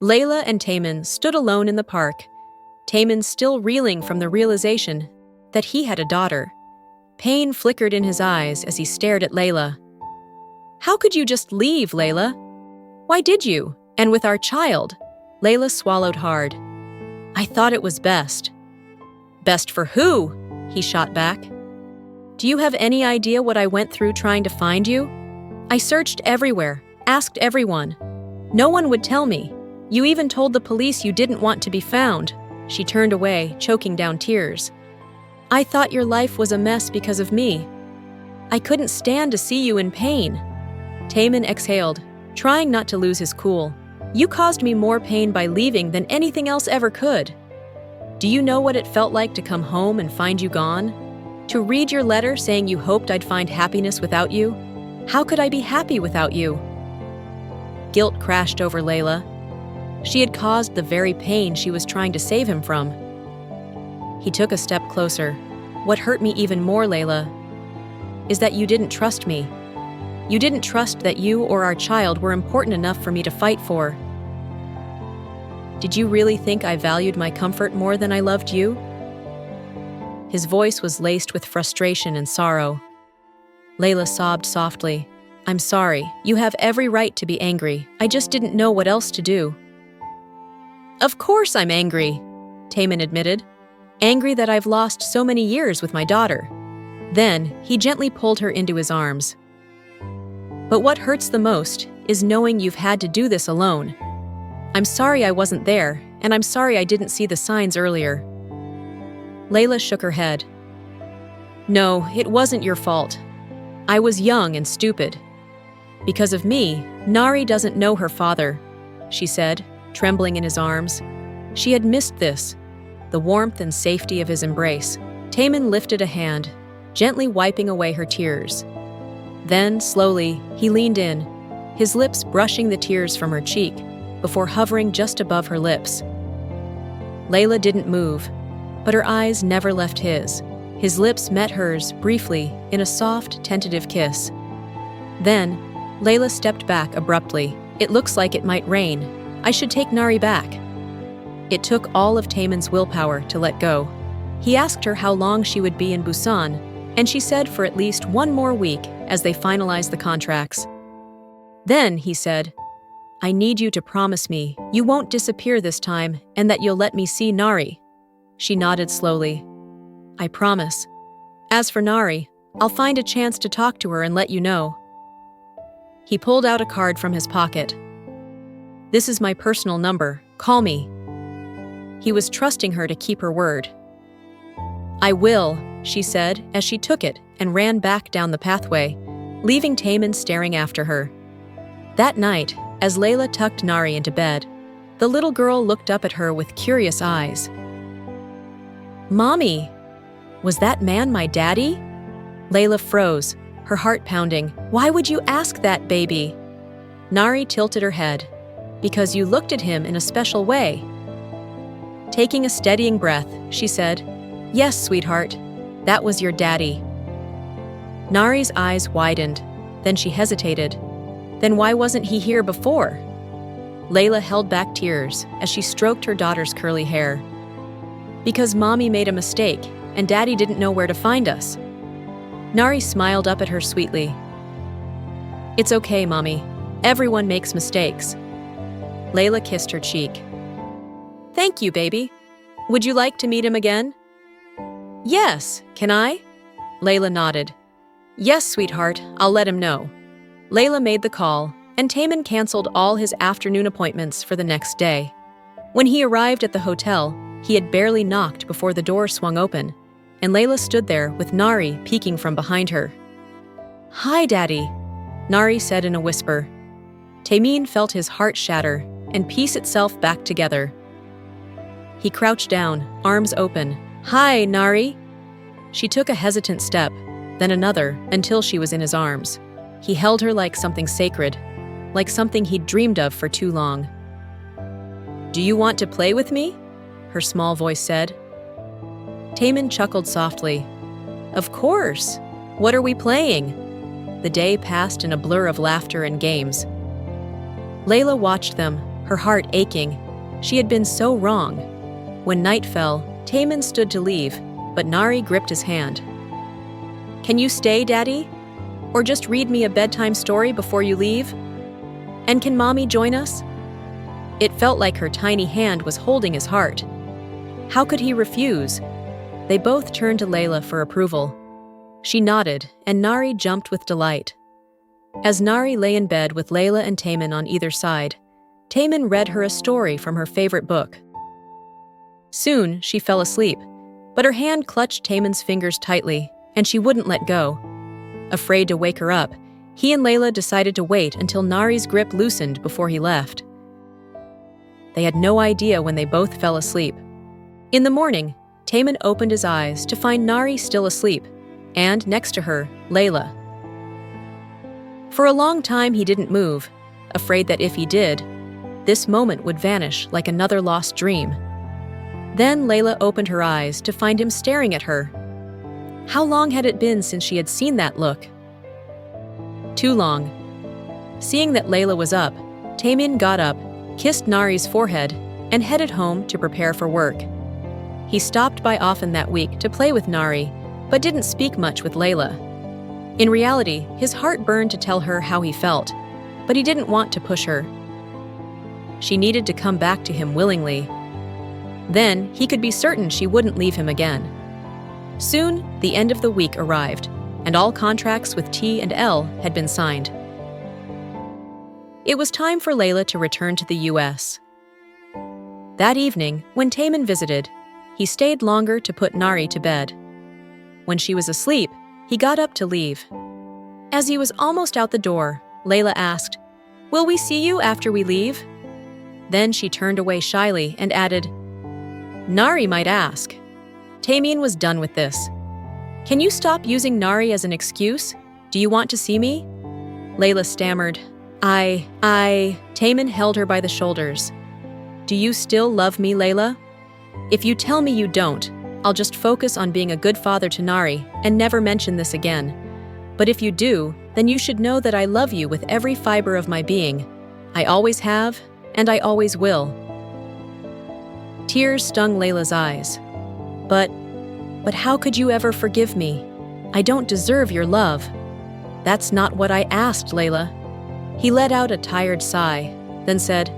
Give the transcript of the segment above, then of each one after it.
Leila and Taemin stood alone in the park, Taemin still reeling from the realization that he had a daughter. Pain flickered in his eyes as he stared at Leila. "How could you just leave, Leila? Why did you? And with our child?" Leila swallowed hard. "I thought it was best." "Best for who?" he shot back. "Do you have any idea what I went through trying to find you? I searched everywhere, asked everyone. No one would tell me. You even told the police you didn't want to be found." She turned away, choking down tears. "I thought your life was a mess because of me. I couldn't stand to see you in pain." Taemin exhaled, trying not to lose his cool. "You caused me more pain by leaving than anything else ever could. Do you know what it felt like to come home and find you gone? To read your letter saying you hoped I'd find happiness without you? How could I be happy without you?" Guilt crashed over Leila. She had caused the very pain she was trying to save him from. He took a step closer. "What hurt me even more, Leila, is that you didn't trust me. You didn't trust that you or our child were important enough for me to fight for. Did you really think I valued my comfort more than I loved you?" His voice was laced with frustration and sorrow. Leila sobbed softly. "I'm sorry. You have every right to be angry. I just didn't know what else to do." "Of course I'm angry," Taemin admitted. "Angry that I've lost so many years with my daughter." Then he gently pulled her into his arms. "But what hurts the most is knowing you've had to do this alone. I'm sorry I wasn't there, and I'm sorry I didn't see the signs earlier." Leila shook her head. "No, it wasn't your fault. I was young and stupid. Because of me, Nari doesn't know her father," she said, trembling in his arms. She had missed this, the warmth and safety of his embrace. Taemin lifted a hand, gently wiping away her tears. Then, slowly, he leaned in, his lips brushing the tears from her cheek, before hovering just above her lips. Leila didn't move, but her eyes never left his. His lips met hers briefly in a soft, tentative kiss. Then, Leila stepped back abruptly. "It looks like it might rain. I should take Nari back." It took all of Taemin's willpower to let go. He asked her how long she would be in Busan, and she said for at least one more week as they finalized the contracts. Then, he said, "I need you to promise me you won't disappear this time and that you'll let me see Nari." She nodded slowly. "I promise. As for Nari, I'll find a chance to talk to her and let you know." He pulled out a card from his pocket. "This is my personal number. Call me." He was trusting her to keep her word. "I will," she said as she took it and ran back down the pathway, leaving Taemin staring after her. That night, as Leila tucked Nari into bed, the little girl looked up at her with curious eyes. "Mommy, was that man my daddy?" Leila froze, her heart pounding. "Why would you ask that, baby?" Nari tilted her head. "Because you looked at him in a special way." Taking a steadying breath, she said, "Yes, sweetheart, that was your daddy." Nari's eyes widened, then she hesitated. Then why wasn't he here before? Leila held back tears as she stroked her daughter's curly hair. "Because Mommy made a mistake, and Daddy didn't know where to find us." Nari smiled up at her sweetly. "It's okay, Mommy. Everyone makes mistakes." Leila kissed her cheek. "Thank you, baby. Would you like to meet him again?" "Yes, can I?" Leila nodded. "Yes, sweetheart, I'll let him know." Leila made the call, and Taemin canceled all his afternoon appointments for the next day. When he arrived at the hotel, he had barely knocked before the door swung open, and Leila stood there with Nari peeking from behind her. "Hi, Daddy," Nari said in a whisper. Taemin felt his heart shatter and piece itself back together. He crouched down, arms open. "Hi, Nari." She took a hesitant step, then another, until she was in his arms. He held her like something sacred, like something he'd dreamed of for too long. "Do you want to play with me?" her small voice said. Taemin chuckled softly. "Of course. What are we playing?" The day passed in a blur of laughter and games. Leila watched them, her heart aching. She had been so wrong. When night fell, Taemin stood to leave, but Nari gripped his hand. "Can you stay, Daddy? Or just read me a bedtime story before you leave? And can Mommy join us?" It felt like her tiny hand was holding his heart. How could he refuse? They both turned to Leila for approval. She nodded, and Nari jumped with delight. As Nari lay in bed with Leila and Taemin on either side, Taemin read her a story from her favorite book. Soon, she fell asleep, but her hand clutched Taemin's fingers tightly, and she wouldn't let go. Afraid to wake her up, he and Leila decided to wait until Nari's grip loosened before he left. They had no idea when they both fell asleep. In the morning, Taemin opened his eyes to find Nari still asleep, and next to her, Leila. For a long time he didn't move, afraid that if he did, this moment would vanish like another lost dream. Then Leila opened her eyes to find him staring at her. How long had it been since she had seen that look? Too long. Seeing that Leila was up, Taemin got up, kissed Nari's forehead, and headed home to prepare for work. He stopped by often that week to play with Nari, but didn't speak much with Leila. In reality, his heart burned to tell her how he felt, but he didn't want to push her. She needed to come back to him willingly. Then he could be certain she wouldn't leave him again. Soon, the end of the week arrived, and all contracts with T and L had been signed. It was time for Leila to return to the US. That evening, when Taemin visited, he stayed longer to put Nari to bed. When she was asleep, he got up to leave. As he was almost out the door, Leila asked, "Will we see you after we leave?" Then she turned away shyly and added, "Nari might ask." Taemin was done with this. "Can you stop using Nari as an excuse? Do you want to see me?" Leila stammered, I... Taemin held her by the shoulders. "Do you still love me, Leila? If you tell me you don't, I'll just focus on being a good father to Nari and never mention this again. But if you do, then you should know that I love you with every fiber of my being. I always have, and I always will." Tears stung Leila's eyes. But how could you ever forgive me? I don't deserve your love." "That's not what I asked, Leila." He let out a tired sigh, then said,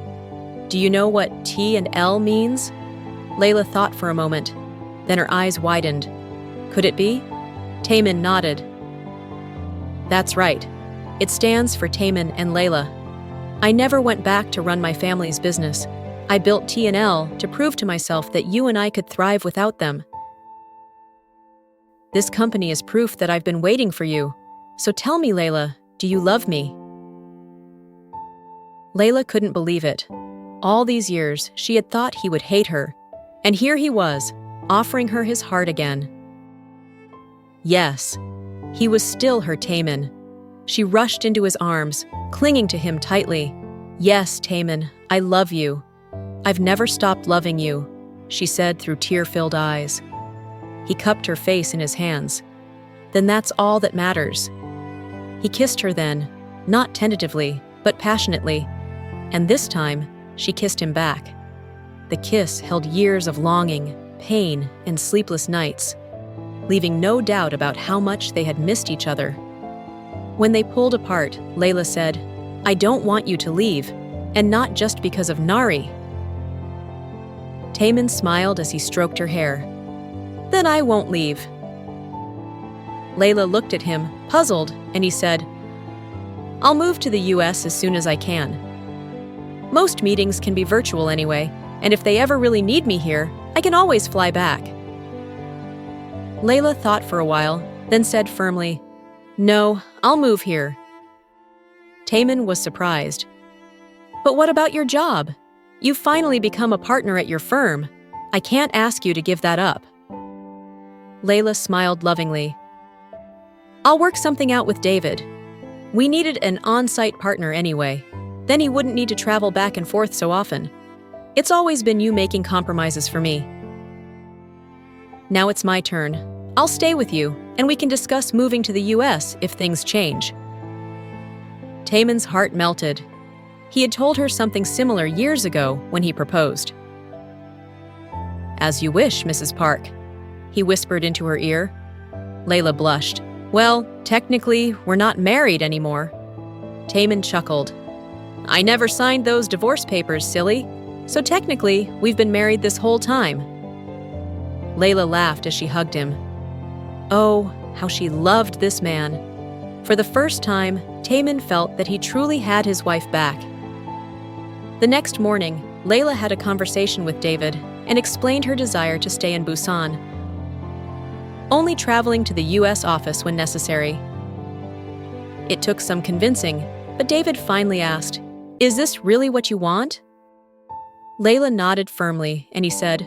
"Do you know what T and L means?" Leila thought for a moment. Then her eyes widened. Could it be? Taemin nodded. "That's right. It stands for Taemin and Leila. I never went back to run my family's business. I built T and L to prove to myself that you and I could thrive without them. This company is proof that I've been waiting for you. So tell me, Leila, do you love me?" Leila couldn't believe it. All these years, she had thought he would hate her. And here he was, offering her his heart again. Yes, he was still her Taemin. She rushed into his arms, clinging to him tightly. "Yes, Taemin, I love you. I've never stopped loving you," she said through tear-filled eyes. He cupped her face in his hands. "Then that's all that matters." He kissed her then, not tentatively, but passionately, and this time, she kissed him back. The kiss held years of longing, pain, and sleepless nights, leaving no doubt about how much they had missed each other. When they pulled apart, Leila said, "I don't want you to leave, and not just because of Nari." Taemin smiled as he stroked her hair. "Then I won't leave." Leila looked at him, puzzled, and he said, "I'll move to the US as soon as I can. Most meetings can be virtual anyway, and if they ever really need me here, I can always fly back." Leila thought for a while, then said firmly, "No, I'll move here." Taemin was surprised. "But what about your job? You've finally become a partner at your firm. I can't ask you to give that up." Leila smiled lovingly. "I'll work something out with David. We needed an on-site partner anyway. Then he wouldn't need to travel back and forth so often. It's always been you making compromises for me. Now it's my turn. I'll stay with you, and we can discuss moving to the US if things change." Taemin's heart melted. He had told her something similar years ago when he proposed. "As you wish, Mrs. Park," he whispered into her ear. Leila blushed. "Well, technically, we're not married anymore." Taemin chuckled. "I never signed those divorce papers, silly. So technically, we've been married this whole time." Leila laughed as she hugged him. Oh, how she loved this man. For the first time, Taemin felt that he truly had his wife back. The next morning, Leila had a conversation with David and explained her desire to stay in Busan, only traveling to the U.S. office when necessary. It took some convincing, but David finally asked, "Is this really what you want?" Leila nodded firmly, and he said,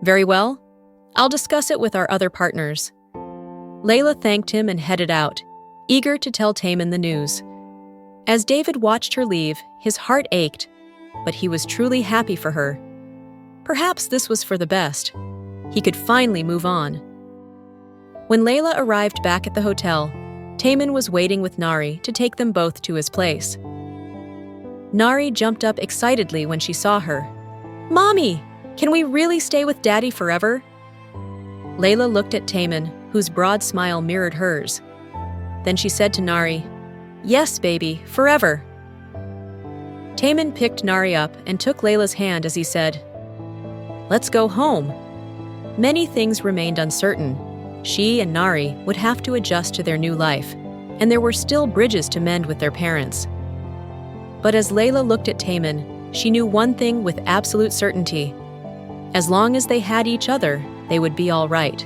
"Very well. I'll discuss it with our other partners." Leila thanked him and headed out, eager to tell Taemin the news. As David watched her leave, his heart ached, but he was truly happy for her. Perhaps this was for the best. He could finally move on. When Leila arrived back at the hotel, Taemin was waiting with Nari to take them both to his place. Nari jumped up excitedly when she saw her. "Mommy, can we really stay with Daddy forever?" Leila looked at Taemin, whose broad smile mirrored hers. Then she said to Nari, "Yes, baby, forever." Taemin picked Nari up and took Leila's hand as he said, "Let's go home." Many things remained uncertain. She and Nari would have to adjust to their new life, and there were still bridges to mend with their parents. But as Leila looked at Taemin, she knew one thing with absolute certainty. As long as they had each other, they would be all right.